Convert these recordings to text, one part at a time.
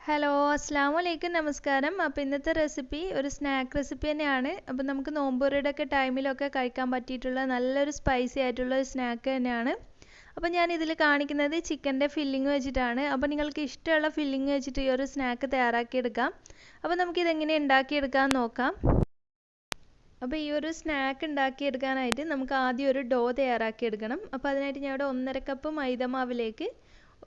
Hello അസ്സലാമലൈക്കും നമസ്കാരം. അപ്പോൾ ഇന്നത്തെ റെസിപ്പി ഒരു സ്നാക്ക് റെസിപ്പി തന്നെയാണ്. അപ്പോൾ നമുക്ക് നോമ്പുറയുടെയൊക്കെ ടൈമിലൊക്കെ കഴിക്കാൻ പറ്റിയിട്ടുള്ള നല്ലൊരു സ്പൈസി ആയിട്ടുള്ള ഒരു സ്നാക്ക് തന്നെയാണ്. അപ്പോൾ ഞാൻ ഇതിൽ കാണിക്കുന്നത് ചിക്കൻ്റെ ഫില്ലിങ് വെച്ചിട്ടാണ്. അപ്പോൾ നിങ്ങൾക്ക് ഇഷ്ടമുള്ള ഫില്ലിങ് വെച്ചിട്ട് ഈ ഒരു സ്നാക്ക് തയ്യാറാക്കിയെടുക്കാം. അപ്പോൾ നമുക്കിതെങ്ങനെ ഉണ്ടാക്കിയെടുക്കാമെന്ന് നോക്കാം. അപ്പോൾ ഈ ഒരു സ്നാക്ക് ഉണ്ടാക്കിയെടുക്കാനായിട്ട് നമുക്ക് ആദ്യം ഒരു ഡോ തയ്യാറാക്കിയെടുക്കണം. അപ്പോൾ അതിനായിട്ട് ഞാൻ ഇവിടെ 1.5 കപ്പ് മൈദമാവിലേക്ക്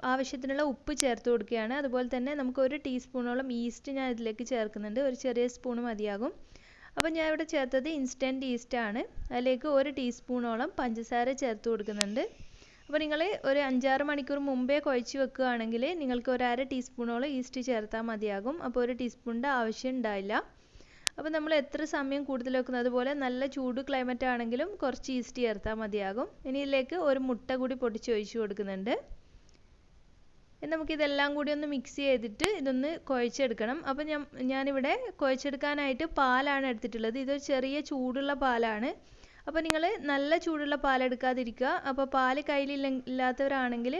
ആവശ്യത്തിനുള്ള ഉപ്പ് ചേർത്ത് കൊടുക്കുകയാണ്. അതുപോലെ തന്നെ നമുക്ക് 1 ടീസ്പൂണോളം ഈസ്റ്റ് ഞാൻ ഇതിലേക്ക് ചേർക്കുന്നുണ്ട്. ഒരു ചെറിയ സ്പൂൺ മതിയാകും. അപ്പോൾ ഞാൻ ഇവിടെ ചേർത്തത് ഇൻസ്റ്റൻറ്റ് ഈസ്റ്റാണ്. അതിലേക്ക് 1 ടീസ്പൂണോളം പഞ്ചസാര ചേർത്ത് കൊടുക്കുന്നുണ്ട്. അപ്പോൾ നിങ്ങൾ ഒരു 5-6 മണിക്കൂർ മുമ്പേ കുഴച്ച് വെക്കുകയാണെങ്കിൽ നിങ്ങൾക്ക് 1/2 ടീസ്പൂണോളം ഈസ്റ്റ് ചേർത്താൽ മതിയാകും. അപ്പോൾ 1 ടീസ്പൂണിൻ്റെ ആവശ്യം ഉണ്ടാവില്ല. അപ്പോൾ നമ്മൾ എത്ര സമയം കൂടുതൽ വെക്കുന്നത്, അതുപോലെ നല്ല ചൂട് ക്ലൈമറ്റ് ആണെങ്കിലും കുറച്ച് ഈസ്റ്റ് ചേർത്താൽ മതിയാകും. ഇനി ഇതിലേക്ക് ഒരു മുട്ട കൂടി പൊട്ടിച്ച് ഒഴിച്ച് കൊടുക്കുന്നുണ്ട്. നമുക്കിതെല്ലാം കൂടി ഒന്ന് മിക്സ് ചെയ്തിട്ട് ഇതൊന്ന് കുഴച്ചെടുക്കണം. അപ്പോൾ ഞാനിവിടെ കുഴച്ചെടുക്കാനായിട്ട് പാലാണ് എടുത്തിട്ടുള്ളത്. ഇതൊരു ചെറിയ ചൂടുള്ള പാലാണ്. അപ്പോൾ നിങ്ങൾ നല്ല ചൂടുള്ള പാൽ എടുക്കാതിരിക്കുക. അപ്പോൾ പാൽ കയ്യിലില്ലാത്തവരാണെങ്കിൽ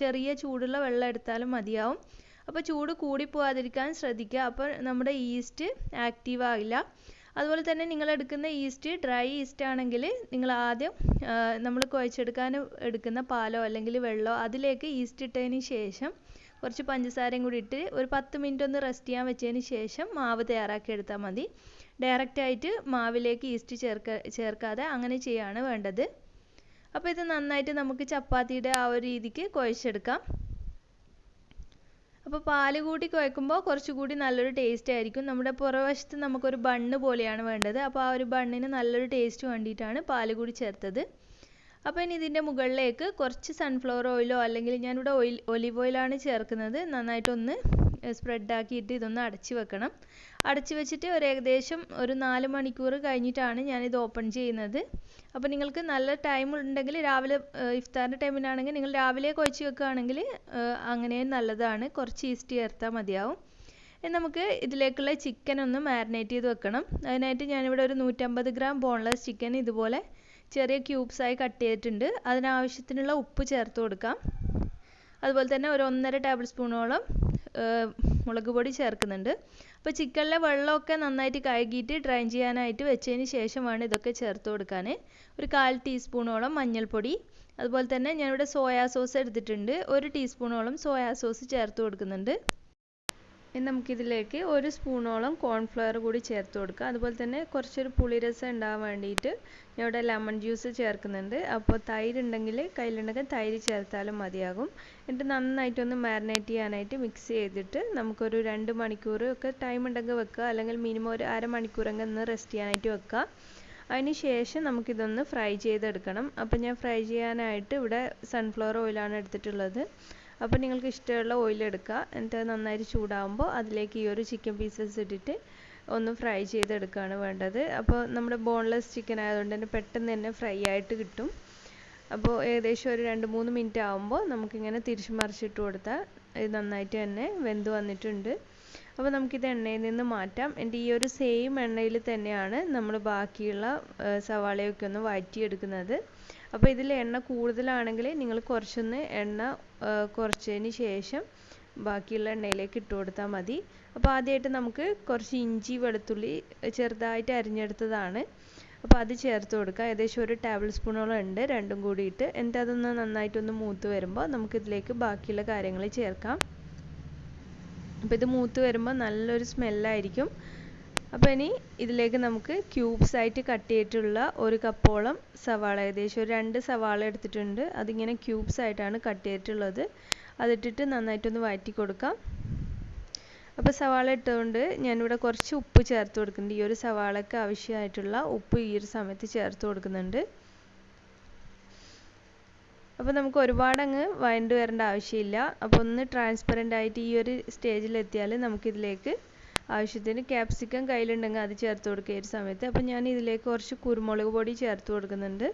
ചെറിയ ചൂടുള്ള വെള്ളം എടുത്താലും മതിയാവും. അപ്പോൾ ചൂട് കൂടിപ്പോവാതിരിക്കാൻ ശ്രദ്ധിക്കുക. അപ്പോൾ നമ്മുടെ ഈസ്റ്റ് ആക്റ്റീവ് ആവില്ല. അതുപോലെ തന്നെ നിങ്ങൾ എടുക്കുന്ന ഈസ്റ്റ് ഡ്രൈ ഈസ്റ്റ് ആണെങ്കിൽ നിങ്ങൾ ആദ്യം നമ്മൾ കുഴച്ചെടുക്കാൻ എടുക്കുന്ന പാലോ അല്ലെങ്കിൽ വെള്ളമോ അതിലേക്ക് ഈസ്റ്റ് ഇട്ടതിന് ശേഷം കുറച്ച് പഞ്ചസാരയും കൂടി ഇട്ട് ഒരു 10 മിനിറ്റ് ഒന്ന് റെസ്റ്റ് ചെയ്യാൻ വെച്ചതിന് ശേഷം മാവ് തയ്യാറാക്കി എടുത്താൽ മതി. ഡയറക്റ്റായിട്ട് മാവിലേക്ക് ഈസ്റ്റ് ചേർക്കാതെ അങ്ങനെ ചെയ്യാണ് വേണ്ടത്. അപ്പോൾ ഇത് നന്നായിട്ട് നമുക്ക് ചപ്പാത്തിയുടെ ആ ഒരു രീതിക്ക് കുഴച്ചെടുക്കാം. അപ്പോൾ പാല് കൂട്ടി കുഴക്കുമ്പോൾ കുറച്ചുകൂടി നല്ലൊരു ടേസ്റ്റ് ആയിരിക്കും. നമ്മുടെ പുറവശത്ത് നമുക്കൊരു ബണ്ണ് പോലെയാണ് വേണ്ടത്. അപ്പോൾ ആ ഒരു ബണ്ണിന് നല്ലൊരു ടേസ്റ്റ് വേണ്ടിയിട്ടാണ് പാല് കൂടി ചേർത്തത്. അപ്പോൾ ഇനി ഇതിൻ്റെ മുകളിലേക്ക് കുറച്ച് സൺഫ്ലവർ ഓയിലോ അല്ലെങ്കിൽ ഞാനിവിടെ ഒലിവ് ഓയിലാണ് ചേർക്കുന്നത്. നന്നായിട്ടൊന്ന് സ്പ്രെഡാക്കിയിട്ട് ഇതൊന്ന് അടച്ച് വെക്കണം. അടച്ച് വെച്ചിട്ട് ഏകദേശം ഒരു 4 മണിക്കൂർ കഴിഞ്ഞിട്ടാണ് ഞാനിത് ഓപ്പൺ ചെയ്യുന്നത്. അപ്പോൾ നിങ്ങൾക്ക് നല്ല ടൈം ഉണ്ടെങ്കിൽ രാവിലെ ഇഫ്താറിൻ്റെ ടൈമിനാണെങ്കിൽ നിങ്ങൾ രാവിലെ കുഴച്ച് വെക്കുകയാണെങ്കിൽ അങ്ങനെ നല്ലതാണ്. കുറച്ച് ഈസ്റ്റ് ചേർത്താൽ മതിയാവും. നമുക്ക് ഇതിലേക്കുള്ള ചിക്കൻ ഒന്ന് മാരിനേറ്റ് ചെയ്ത് വെക്കണം. അതിനായിട്ട് ഞാനിവിടെ ഒരു 150 ഗ്രാം ബോൺലെസ് ചിക്കൻ ഇതുപോലെ ചെറിയ ക്യൂബ്സായി കട്ട് ചെയ്തിട്ടുണ്ട്. അതിനാവശ്യത്തിനുള്ള ഉപ്പ് ചേർത്ത് കൊടുക്കാം. അതുപോലെ തന്നെ ഒരു 1.5 ടേബിൾ സ്പൂണോളം മുളക് പൊടി ചേർക്കുന്നുണ്ട്. അപ്പോൾ ചിക്കനിലെ വെള്ളമൊക്കെ നന്നായിട്ട് കഴുകിയിട്ട് ഡ്രൈൻ ചെയ്യാനായിട്ട് വെച്ചതിന് ശേഷമാണ് ഇതൊക്കെ ചേർത്ത് കൊടുക്കാൻ. ഒരു 1/4 ടീസ്പൂണോളം മഞ്ഞൾപ്പൊടി, അതുപോലെ തന്നെ ഞാനിവിടെ സോയാ സോസ് എടുത്തിട്ടുണ്ട്. 1 ടീസ്പൂണോളം സോയാ സോസ് ചേർത്ത് കൊടുക്കുന്നുണ്ട്. ഇനി നമുക്കിതിലേക്ക് 1 സ്പൂണോളം കോൺഫ്ലവർ കൂടി ചേർത്ത് കൊടുക്കുക. അതുപോലെ തന്നെ കുറച്ചൊരു പുളിരസം ഉണ്ടാകാൻ വേണ്ടിയിട്ട് ഞാൻ ഇവിടെ ലെമൺ ജ്യൂസ് ചേർക്കുന്നുണ്ട്. അപ്പോൾ തൈര് ഉണ്ടെങ്കിൽ കയ്യിലുണ്ടെങ്കിൽ തൈര് ചേർത്താലും മതിയാകും. എന്നിട്ട് നന്നായിട്ടൊന്ന് മാരിനേറ്റ് ചെയ്യാനായിട്ട് മിക്സ് ചെയ്തിട്ട് നമുക്കൊരു 2 മണിക്കൂർ ഒക്കെ ടൈം ഉണ്ടെങ്കിൽ വെക്കുക, അല്ലെങ്കിൽ മിനിമം ഒരു അരമണിക്കൂറെങ്കിൽ ഒന്ന് റെസ്റ്റ് ചെയ്യാനായിട്ട് വെക്കുക. അതിന് ശേഷം നമുക്കിതൊന്ന് ഫ്രൈ ചെയ്തെടുക്കണം. അപ്പോൾ ഞാൻ ഫ്രൈ ചെയ്യാനായിട്ട് ഇവിടെ സൺഫ്ലവർ ഓയിലാണ് എടുത്തിട്ടുള്ളത്. അപ്പോൾ നിങ്ങൾക്ക് ഇഷ്ടമുള്ള ഓയിൽ എടുക്കുക. എന്നിട്ട് നന്നായിട്ട് ചൂടാകുമ്പോൾ അതിലേക്ക് ഈ ഒരു ചിക്കൻ പീസസ് ഇട്ടിട്ട് ഒന്ന് ഫ്രൈ ചെയ്തെടുക്കുകയാണ് വേണ്ടത്. അപ്പോൾ നമ്മുടെ ബോൺലെസ് ചിക്കൻ ആയതുകൊണ്ട് തന്നെ പെട്ടെന്ന് തന്നെ ഫ്രൈ ആയിട്ട് കിട്ടും. അപ്പോൾ ഏകദേശം ഒരു 2-3 മിനിറ്റ് ആകുമ്പോൾ നമുക്കിങ്ങനെ തിരിച്ച് മറിച്ചിട്ട് കൊടുത്താൽ ഇത് നന്നായിട്ട് തന്നെ വെന്ത് വന്നിട്ടുണ്ട്. അപ്പോൾ നമുക്കിത് എണ്ണയിൽ നിന്ന് മാറ്റാം. എൻ്റെ ഈ ഒരു സെയിം എണ്ണയിൽ തന്നെയാണ് നമ്മൾ ബാക്കിയുള്ള സവാളയൊക്കെ ഒന്ന് വഴറ്റിയെടുക്കുന്നത്. അപ്പോൾ ഇതിൽ എണ്ണ കൂടുതലാണെങ്കിൽ നിങ്ങൾ കുറച്ചൊന്ന് എണ്ണ കുറച്ചതിന് ശേഷം ബാക്കിയുള്ള എണ്ണയിലേക്ക് ഇട്ട് കൊടുത്താൽ മതി. അപ്പോൾ ആദ്യമായിട്ട് നമുക്ക് കുറച്ച് ഇഞ്ചി വെളുത്തുള്ളി ചെറുതായിട്ട് അരിഞ്ഞെടുത്തതാണ്. അപ്പോൾ അത് ചേർത്ത് കൊടുക്കുക. ഏകദേശം 1 ടേബിൾ സ്പൂണോളം ഉണ്ട്, രണ്ടും കൂടിയിട്ട്. എന്നിട്ട് അതൊന്ന് നന്നായിട്ടൊന്ന് മൂത്ത് വരുമ്പോൾ നമുക്കിതിലേക്ക് ബാക്കിയുള്ള കാര്യങ്ങൾ ചേർക്കാം. അപ്പോൾ ഇത് മൂത്ത് വരുമ്പോൾ നല്ലൊരു സ്മെല്ലായിരിക്കും. അപ്പോൾ ഇനി ഇതിലേക്ക് നമുക്ക് ക്യൂബ്സ് ആയിട്ട് കട്ട് ചെയ്തിട്ടുള്ള 1 കപ്പോളം സവാള, ഏകദേശം ഒരു 2 സവാള എടുത്തിട്ടുണ്ട്. അതിങ്ങനെ ക്യൂബ്സ് ആയിട്ടാണ് കട്ട് ചെയ്തിട്ടുള്ളത്. അതിട്ടിട്ട് നന്നായിട്ടൊന്ന് വഴറ്റി കൊടുക്കാം. അപ്പോൾ സവാള ഇട്ടുകൊണ്ട് ഞാനിവിടെ കുറച്ച് ഉപ്പ് ചേർത്ത് കൊടുക്കുന്നുണ്ട്. ഈ ഒരു സവാളയ്ക്ക് ആവശ്യമായിട്ടുള്ള ഉപ്പ് ഈ ഒരു സമയത്ത് ചേർത്ത് കൊടുക്കുന്നുണ്ട്. അപ്പോൾ നമുക്ക് ഒരുപാട് അങ്ങ് വഴണ്ട് വരേണ്ട ആവശ്യമില്ല. അപ്പോൾ ഒന്ന് ട്രാൻസ്പെറൻ്റ് ആയിട്ട് ഈ ഒരു സ്റ്റേജിലെത്തിയാൽ നമുക്കിതിലേക്ക് ആവശ്യത്തിന് ക്യാപ്സിക്കം കയ്യിലുണ്ടെങ്കിൽ അത് ചേർത്ത് കൊടുക്കുക ഈ ഒരു സമയത്ത്. അപ്പോൾ ഞാൻ ഇതിലേക്ക് കുറച്ച് കുരുമുളക് പൊടി ചേർത്ത് കൊടുക്കുന്നുണ്ട്.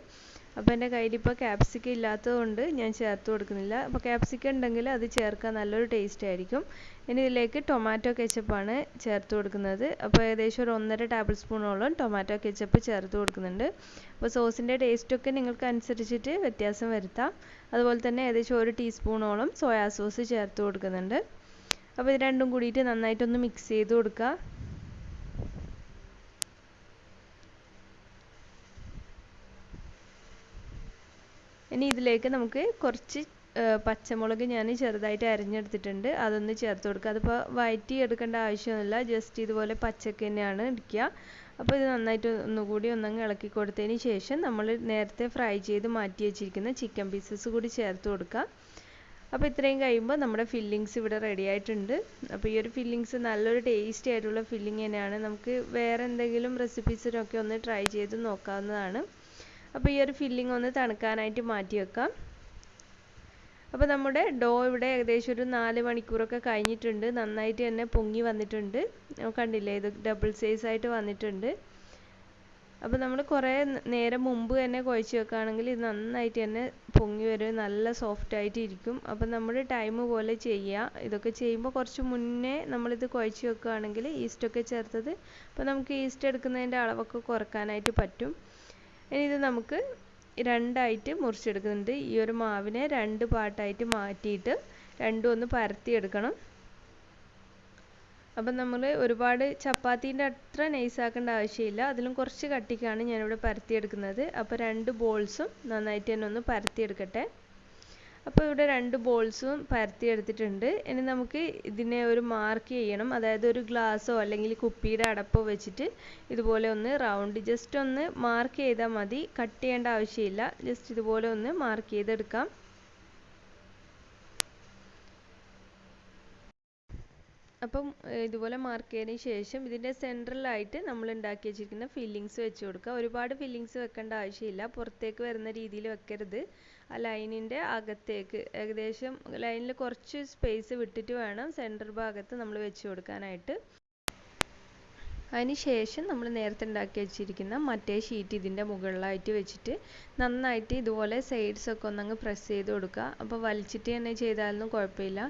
അപ്പോൾ എൻ്റെ കയ്യിലിപ്പോൾ ക്യാപ്സിക്കം ഇല്ലാത്തതുകൊണ്ട് ഞാൻ ചേർത്ത് കൊടുക്കുന്നില്ല. അപ്പോൾ ക്യാപ്സിക്കം ഉണ്ടെങ്കിൽ അത് ചേർക്കാൻ നല്ലൊരു ടേസ്റ്റ് ആയിരിക്കും. ഇനി ഇതിലേക്ക് ടൊമാറ്റോ കെച്ചപ്പാണ് ചേർത്ത് കൊടുക്കുന്നത്. അപ്പോൾ ഏകദേശം ഒരു 1.5 ടേബിൾ സ്പൂണോളം ടൊമാറ്റോ കെച്ചപ്പ് ചേർത്ത് കൊടുക്കുന്നുണ്ട്. അപ്പോൾ സോസിൻ്റെ ടേസ്റ്റൊക്കെ നിങ്ങൾക്ക് അനുസരിച്ചിട്ട് വ്യത്യാസം വരുത്താം. അതുപോലെ തന്നെ ഏകദേശം 1 ടീസ്പൂണോളം സോയാ സോസ് ചേർത്ത് കൊടുക്കുന്നുണ്ട്. അപ്പോൾ ഇത് രണ്ടും കൂടിയിട്ട് നന്നായിട്ടൊന്ന് മിക്സ് ചെയ്ത് കൊടുക്കുക. ഇനി ഇതിലേക്ക് നമുക്ക് കുറച്ച് പച്ചമുളക് ഞാൻ ചെറുതായിട്ട് അരിഞ്ഞെടുത്തിട്ടുണ്ട്, അതൊന്ന് ചേർത്ത് കൊടുക്കുക. അതിപ്പോൾ വഴറ്റി എടുക്കേണ്ട ആവശ്യമൊന്നുമില്ല, ജസ്റ്റ് ഇതുപോലെ പച്ചക്ക് തന്നെയാണ് ഇരിക്കുക. അപ്പോൾ ഇത് നന്നായിട്ട് ഒന്നുകൂടി ഒന്നങ്ങ് ഇളക്കി കൊടുത്തതിന് ശേഷം നമ്മൾ നേരത്തെ ഫ്രൈ ചെയ്ത് മാറ്റി വെച്ചിരിക്കുന്ന ചിക്കൻ പീസസ് കൂടി ചേർത്ത് കൊടുക്കുക. അപ്പോൾ ഇത്രയും കഴിയുമ്പോൾ നമ്മുടെ ഫില്ലിങ്സ് ഇവിടെ റെഡി ആയിട്ടുണ്ട്. അപ്പോൾ ഈ ഒരു ഫില്ലിങ്സ് നല്ലൊരു ടേസ്റ്റി ആയിട്ടുള്ള ഫില്ലിങ് തന്നെയാണ്. നമുക്ക് വേറെ എന്തെങ്കിലും റെസിപ്പീസിനൊക്കെ ഒന്ന് ട്രൈ ചെയ്ത് നോക്കാവുന്നതാണ്. അപ്പോൾ ഈ ഒരു ഫില്ലിങ് ഒന്ന് തണുക്കാനായിട്ട് മാറ്റി വെക്കാം. അപ്പോൾ നമ്മുടെ ഡോ ഇവിടെ ഏകദേശം ഒരു 4 മണിക്കൂറൊക്കെ കഴിഞ്ഞിട്ടുണ്ട്. നന്നായിട്ട് തന്നെ പൊങ്ങി വന്നിട്ടുണ്ട്. കണ്ടില്ലേ, ഇത് ഡബിൾ സൈസ് ആയിട്ട് വന്നിട്ടുണ്ട്. അപ്പോൾ നമ്മൾ കുറേ നേരം മുമ്പ് തന്നെ കുഴച്ച് വെക്കുകയാണെങ്കിൽ ഇത് നന്നായിട്ട് തന്നെ പൊങ്ങി വരും, നല്ല സോഫ്റ്റ് ആയിട്ട് ഇരിക്കും. അപ്പോൾ നമ്മൾ ടൈം പോലെ ചെയ്യുക. ഇതൊക്കെ ചെയ്യുമ്പോൾ കുറച്ച് മുന്നേ നമ്മളിത് കുഴച്ച് വെക്കുകയാണെങ്കിൽ ഈസ്റ്റൊക്കെ ചേർത്തത്, അപ്പോൾ നമുക്ക് ഈസ്റ്റ് എടുക്കുന്നതിൻ്റെ അളവൊക്കെ കുറക്കാനായിട്ട് പറ്റും. ഇനി ഇത് നമുക്ക് രണ്ടായിട്ട് മുറിച്ചെടുക്കുന്നുണ്ട്. ഈ ഒരു മാവിനെ 2 പാർട്ടായിട്ട് മാറ്റിയിട്ട് രണ്ടും ഒന്ന് പരത്തിയെടുക്കണം. അപ്പം നമ്മൾ ഒരുപാട് ചപ്പാത്തീൻ്റെ അത്ര നൈസാക്കേണ്ട ആവശ്യമില്ല, അതിലും കുറച്ച് കട്ടിക്കാണ് ഞാനിവിടെ പരത്തിയെടുക്കുന്നത്. അപ്പോൾ 2 ബോൾസും നന്നായിട്ട് തന്നെ ഒന്ന് പരത്തിയെടുക്കട്ടെ. അപ്പോൾ ഇവിടെ 2 ബോൾസും പരത്തിയെടുത്തിട്ടുണ്ട്. ഇനി നമുക്ക് ഇതിനെ ഒരു മാർക്ക് ചെയ്യണം. അതായത് ഒരു ഗ്ലാസ്സോ അല്ലെങ്കിൽ കുപ്പിയുടെ അടപ്പോ വെച്ചിട്ട് ഇതുപോലെ ഒന്ന് റൗണ്ട് ജസ്റ്റ് ഒന്ന് മാർക്ക് ചെയ്താൽ മതി, കട്ട് ചെയ്യേണ്ട ആവശ്യമില്ല. ജസ്റ്റ് ഇതുപോലെ ഒന്ന് മാർക്ക് ചെയ്തെടുക്കാം. അപ്പം ഇതുപോലെ മാർക്ക് ചെയ്തതിന് ശേഷം ഇതിൻ്റെ സെൻട്രലായിട്ട് നമ്മൾ ഉണ്ടാക്കി വെച്ചിരിക്കുന്ന ഫില്ലിങ്സ് വെച്ച് കൊടുക്കുക. ഒരുപാട് ഫില്ലിങ്സ് വെക്കേണ്ട ആവശ്യമില്ല, പുറത്തേക്ക് വരുന്ന രീതിയിൽ വെക്കരുത്. ആ ലൈനിൻ്റെ അകത്തേക്ക് ഏകദേശം ലൈനിൽ കുറച്ച് സ്പേസ് വിട്ടിട്ട് വേണം സെൻറ്റർ ഭാഗത്ത് നമ്മൾ വെച്ച് കൊടുക്കാനായിട്ട്. അതിന് ശേഷം നമ്മൾ നേരത്തെ ഉണ്ടാക്കി വെച്ചിരിക്കുന്ന മറ്റേ ഷീറ്റ് ഇതിൻ്റെ മുകളിലായിട്ട് വെച്ചിട്ട് നന്നായിട്ട് ഇതുപോലെ സൈഡ്സൊക്കെ ഒന്നങ്ങ് പ്രസ് ചെയ്ത് കൊടുക്കുക. അപ്പോൾ വലിച്ചിട്ട് തന്നെ ചെയ്താലൊന്നും കുഴപ്പമില്ല,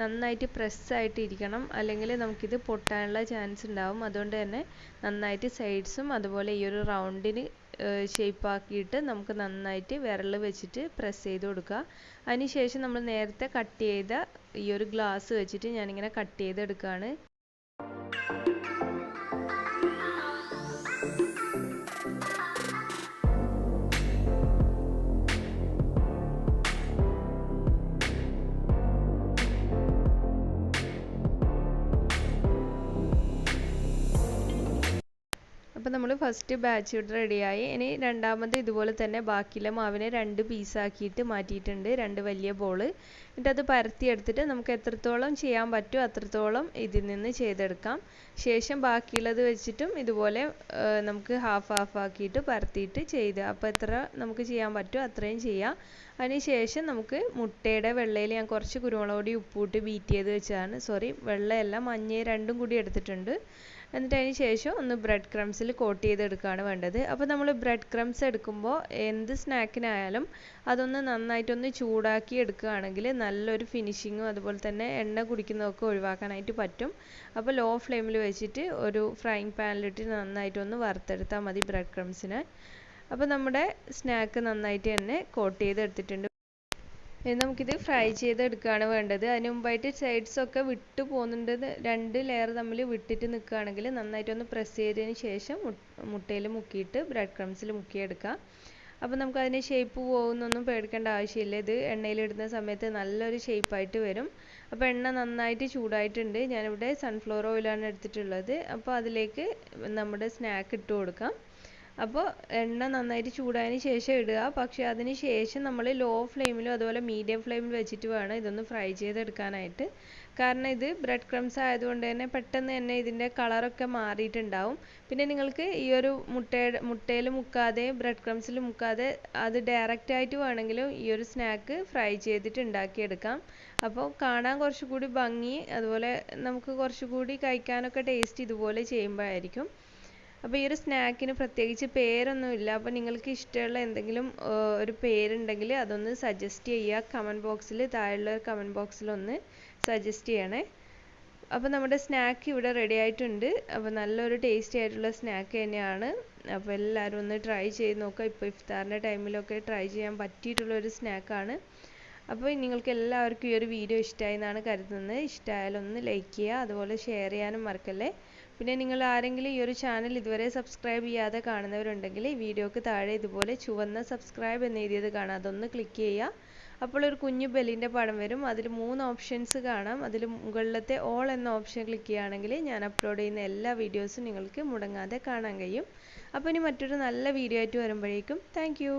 നന്നായിട്ട് പ്രസ്സായിട്ട് ഇരിക്കണം, അല്ലെങ്കിൽ നമുക്കിത് പൊട്ടാനുള്ള ചാൻസ് ഉണ്ടാവും. അതുകൊണ്ട് തന്നെ നന്നായിട്ട് സൈഡ്സും അതുപോലെ ഈ ഒരു റൗണ്ടിന് ഷേപ്പാക്കിയിട്ട് നമുക്ക് നന്നായിട്ട് വിരൽ വെച്ചിട്ട് പ്രസ് ചെയ്ത് കൊടുക്കുക. അതിന് ശേഷം നമ്മൾ നേരത്തെ കട്ട് ചെയ്ത ഈ ഒരു ഗ്ലാസ് വെച്ചിട്ട് ഞാനിങ്ങനെ കട്ട് ചെയ്തെടുക്കുകയാണ്. അപ്പോൾ നമ്മൾ ഫസ്റ്റ് ബാച്ച് ഇവിടെ റെഡിയായി. ഇനി രണ്ടാമത് ഇതുപോലെ തന്നെ ബാക്കിയുള്ള മാവിനെ 2 പീസാക്കിയിട്ട് മാറ്റിയിട്ടുണ്ട്, 2 വലിയ ബോൾ. എന്നിട്ട് അത് പരത്തിയെടുത്തിട്ട് നമുക്ക് എത്രത്തോളം ചെയ്യാൻ പറ്റുമോ അത്രത്തോളം ഇതിൽ നിന്ന് ചെയ്തെടുക്കാം. ശേഷം ബാക്കിയുള്ളത് വെച്ചിട്ടും ഇതുപോലെ നമുക്ക് ഹാഫ് ആക്കിയിട്ട് പരത്തിയിട്ട് ചെയ്ത്, അപ്പോൾ എത്ര നമുക്ക് ചെയ്യാൻ പറ്റുമോ അത്രയും ചെയ്യാം. അതിന് ശേഷം നമുക്ക് മുട്ടയുടെ വെള്ളയിൽ ഞാൻ കുറച്ച് കുരുമുളക് പൊടി ഉപ്പിട്ട് ബീറ്റ് ചെയ്ത് വെച്ചതാണ്, വെള്ളയല്ല മഞ്ഞ രണ്ടും കൂടി എടുത്തിട്ടുണ്ട്. എന്നിട്ട് അതിന് ശേഷം ഒന്ന് ബ്രെഡ് ക്രംസിൽ കോട്ട് ചെയ്തെടുക്കുകയാണ് വേണ്ടത്. അപ്പോൾ നമ്മൾ ബ്രെഡ് ക്രംസ് എടുക്കുമ്പോൾ എന്ത് സ്നാക്കിനായാലും അതൊന്ന് നന്നായിട്ടൊന്ന് ചൂടാക്കി എടുക്കുകയാണെങ്കിൽ നല്ലൊരു ഫിനിഷിങ്ങും അതുപോലെ തന്നെ എണ്ണ കുടിക്കുന്നതൊക്കെ ഒഴിവാക്കാനായിട്ട് പറ്റും. അപ്പോൾ ലോ ഫ്ലെയിമിൽ വെച്ചിട്ട് ഒരു ഫ്രൈങ് പാനിലിട്ട് നന്നായിട്ടൊന്ന് വറുത്തെടുത്താൽ മതി ബ്രെഡ് ക്രംസിനെ. അപ്പോൾ നമ്മുടെ സ്നാക്ക് നന്നായിട്ട് തന്നെ കോട്ട് ചെയ്തെടുത്തിട്ടുണ്ട്. നമുക്കിത് ഫ്രൈ ചെയ്തെടുക്കുകയാണ് വേണ്ടത്. അതിന് മുമ്പായിട്ട് സൈഡ്സൊക്കെ വിട്ടു പോകുന്നുണ്ട്, 2 ലെയർ തമ്മിൽ വിട്ടിട്ട് നിൽക്കുകയാണെങ്കിൽ നന്നായിട്ടൊന്ന് പ്രസ് ചെയ്തതിന് ശേഷം മുട്ടയിൽ മുക്കിയിട്ട് ബ്രെഡ് ക്രംസിൽ മുക്കിയെടുക്കുക. അപ്പോൾ നമുക്ക് അതിന് ഷേപ്പ് പോകുന്നൊന്നും പേടിക്കേണ്ട ആവശ്യമില്ല, ഇത് എണ്ണയിലിടുന്ന സമയത്ത് നല്ലൊരു ഷേപ്പായിട്ട് വരും. അപ്പോൾ എണ്ണ നന്നായിട്ട് ചൂടായിട്ടുണ്ട്, ഞാനിവിടെ സൺഫ്ലവർ ഓയിലാണ് എടുത്തിട്ടുള്ളത്. അപ്പോൾ അതിലേക്ക് നമ്മുടെ സ്നാക്ക് ഇട്ട് കൊടുക്കാം. അപ്പോൾ എണ്ണ നന്നായിട്ട് ചൂടായതിന് ശേഷം ഇടുക, പക്ഷേ അതിന് ശേഷം നമ്മൾ ലോ ഫ്ലെയിമിലും അതുപോലെ മീഡിയം ഫ്ലെയിമിൽ വെച്ചിട്ട് വേണം ഇതൊന്ന് ഫ്രൈ ചെയ്തെടുക്കാനായിട്ട്. കാരണം ഇത് ബ്രെഡ് ക്രംസ് ആയതുകൊണ്ട് തന്നെ പെട്ടെന്ന് തന്നെ ഇതിൻ്റെ കളറൊക്കെ മാറിയിട്ടുണ്ടാവും. പിന്നെ നിങ്ങൾക്ക് ഈ ഒരു മുട്ടയിൽ മുക്കാതെ ബ്രെഡ് ക്രംസിൽ മുക്കാതെ അത് ഡയറക്റ്റ് ആയിട്ട് വേണമെങ്കിലും ഈ ഒരു സ്നാക്ക് ഫ്രൈ ചെയ്തിട്ട് ഉണ്ടാക്കിയെടുക്കാം. അപ്പോൾ കാണാൻ കുറച്ചുകൂടി ഭംഗി, അതുപോലെ നമുക്ക് കുറച്ചുകൂടി കഴിക്കാനൊക്കെ ടേസ്റ്റ് ഇതുപോലെ ചെയ്യുമ്പോഴായിരിക്കും. അപ്പോൾ ഈ ഒരു സ്നാക്കിന് പ്രത്യേകിച്ച് പേരൊന്നുമില്ല. അപ്പോൾ നിങ്ങൾക്ക് ഇഷ്ടമുള്ള എന്തെങ്കിലും ഒരു പേരുണ്ടെങ്കിൽ അതൊന്ന് സജസ്റ്റ് ചെയ്യുക കമൻറ്റ് ബോക്സിൽ, താഴെയുള്ള കമൻറ്റ് ബോക്സിൽ ഒന്ന് സജസ്റ്റ് ചെയ്യണേ. അപ്പോൾ നമ്മുടെ സ്നാക്ക് ഇവിടെ റെഡി ആയിട്ടുണ്ട്. അപ്പോൾ നല്ലൊരു ടേസ്റ്റി ആയിട്ടുള്ള സ്നാക്ക് തന്നെയാണ്. അപ്പോൾ എല്ലാവരും ഒന്ന് ട്രൈ ചെയ്ത് നോക്കുക. ഇപ്പോൾ ഇഫ്താറിൻ്റെ ടൈമിലൊക്കെ ട്രൈ ചെയ്യാൻ പറ്റിയിട്ടുള്ളൊരു സ്നാക്കാണ്. അപ്പോൾ നിങ്ങൾക്ക് എല്ലാവർക്കും ഈ ഒരു വീഡിയോ ഇഷ്ടമായി എന്നാണ് കരുതുന്നത്. ഇഷ്ടമായാലും ഒന്ന് ലൈക്ക് ചെയ്യുക, അതുപോലെ ഷെയർ ചെയ്യാനും മറക്കല്ലേ. പിന്നെ നിങ്ങൾ ആരെങ്കിലും ഈ ഒരു ചാനൽ ഇതുവരെ സബ്സ്ക്രൈബ് ചെയ്യാതെ കാണുന്നവരുണ്ടെങ്കിൽ ഈ വീഡിയോക്ക് താഴെ ഇതുപോലെ ചുവന്ന സബ്സ്ക്രൈബ് എന്ന് എഴുതിയത് കാണാം, അതൊന്ന് ക്ലിക്ക് ചെയ്യുക. അപ്പോൾ ഒരു കുഞ്ഞു ബെല്ലിൻ്റെ പടം വരും, അതിൽ 3 ഓപ്ഷൻസ് കാണാം. അതിൽ മുകളിലത്തെ ഓൾ എന്ന ഓപ്ഷൻ ക്ലിക്ക് ചെയ്യുകയാണെങ്കിൽ ഞാൻ അപ്ലോഡ് ചെയ്യുന്ന എല്ലാ വീഡിയോസും നിങ്ങൾക്ക് മുടങ്ങാതെ കാണാൻ കഴിയും. അപ്പോൾ ഇനി മറ്റൊരു നല്ല വീഡിയോ ആയിട്ട് വരുമ്പോഴേക്കും താങ്ക് യു.